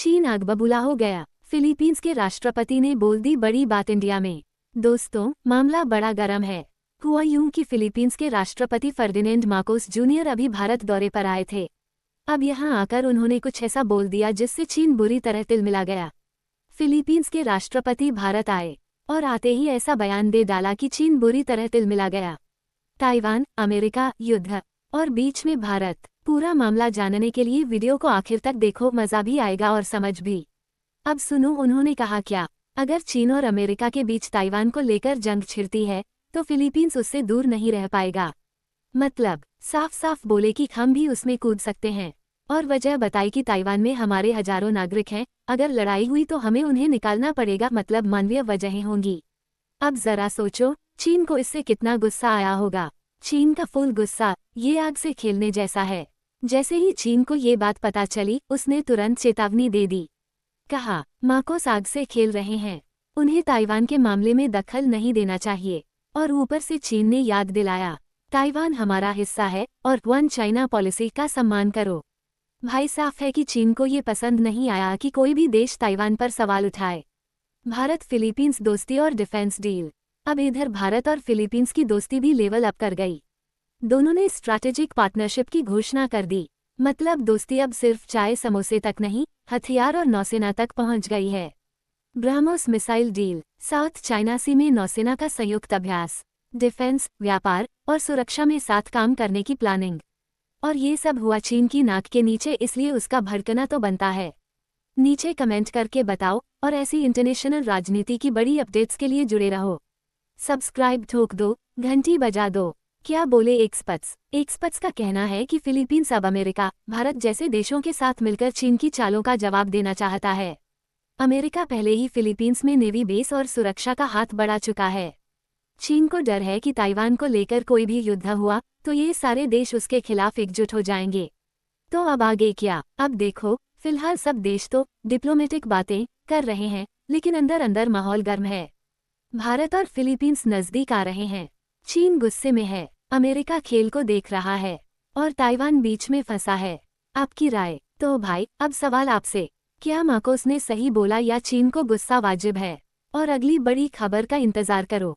चीन आग बबूला हो गया। फिलीपींस के राष्ट्रपति ने बोल दी बड़ी बात इंडिया में। दोस्तों, मामला बड़ा गर्म है। हुआ यूं कि फिलीपींस के राष्ट्रपति फर्डिनेंड मार्कोस जूनियर अभी भारत दौरे पर आए थे। अब यहां आकर उन्होंने कुछ ऐसा बोल दिया जिससे चीन बुरी तरह तिलमिला गया। फिलीपींस के राष्ट्रपति भारत आए और आते ही ऐसा बयान दे डाला कि चीन बुरी तरह तिलमिला गया। ताइवान, अमेरिका, युद्ध और बीच में भारत। पूरा मामला जानने के लिए वीडियो को आखिर तक देखो, मजा भी आएगा और समझ भी। अब सुनो उन्होंने कहा क्या। अगर चीन और अमेरिका के बीच ताइवान को लेकर जंग छिड़ती है तो फिलीपींस उससे दूर नहीं रह पाएगा। मतलब साफ साफ बोले कि हम भी उसमें कूद सकते हैं। और वजह बताई कि ताइवान में हमारे हजारों नागरिक हैं, अगर लड़ाई हुई तो हमें उन्हें निकालना पड़ेगा, मतलब मानवीय वजहें होंगी। अब जरा सोचो चीन को इससे कितना गुस्सा आया होगा। चीन का फुल गुस्सा, ये आग से खेलने जैसा है। जैसे ही चीन को ये बात पता चली उसने तुरंत चेतावनी दे दी। कहा मार्कोस आग से खेल रहे हैं, उन्हें ताइवान के मामले में दखल नहीं देना चाहिए। और ऊपर से चीन ने याद दिलाया ताइवान हमारा हिस्सा है और वन चाइना पॉलिसी का सम्मान करो। भाई साफ है कि चीन को ये पसंद नहीं आया कि कोई भी देश ताइवान पर सवाल उठाए। भारत फिलीपींस दोस्ती और डिफेंस डील। अब इधर भारत और फिलीपींस की दोस्ती भी लेवल अप कर गई। दोनों ने स्ट्रैटेजिक पार्टनरशिप की घोषणा कर दी। मतलब दोस्ती अब सिर्फ चाय समोसे तक नहीं, हथियार और नौसेना तक पहुंच गई है। BrahMos missile deal, south China sea में नौसेना का संयुक्त अभ्यास, डिफेंस, व्यापार और सुरक्षा में साथ काम करने की प्लानिंग। और ये सब हुआ चीन की नाक के नीचे, इसलिए उसका भड़कना तो बनता है। नीचे कमेंट करके बताओ और ऐसी इंटरनेशनल राजनीति की बड़ी अपडेट्स के लिए जुड़े रहो। सब्सक्राइब ठोक दो, घंटी बजा दो। क्या बोले एक्सपर्ट्स का कहना है कि फिलीपींस अब अमेरिका, भारत जैसे देशों के साथ मिलकर चीन की चालों का जवाब देना चाहता है। अमेरिका पहले ही फिलीपींस में नेवी बेस और सुरक्षा का हाथ बढ़ा चुका है। चीन को डर है कि ताइवान को लेकर कोई भी युद्ध हुआ तो ये सारे देश उसके खिलाफ एकजुट हो जाएंगे। तो अब आगे क्या, अब देखो। फिलहाल सब देश तो डिप्लोमेटिक बातें कर रहे हैं, लेकिन अंदर अंदर माहौल गर्म है। भारत और फिलीपींस नजदीक आ रहे हैं। चीन गुस्से में है, अमेरिका खेल को देख रहा है और ताइवान बीच में फंसा है। आपकी राय। तो भाई अब सवाल आपसे, क्या मार्कोस ने सही बोला या चीन को गुस्सा वाजिब है? और अगली बड़ी खबर का इंतजार करो।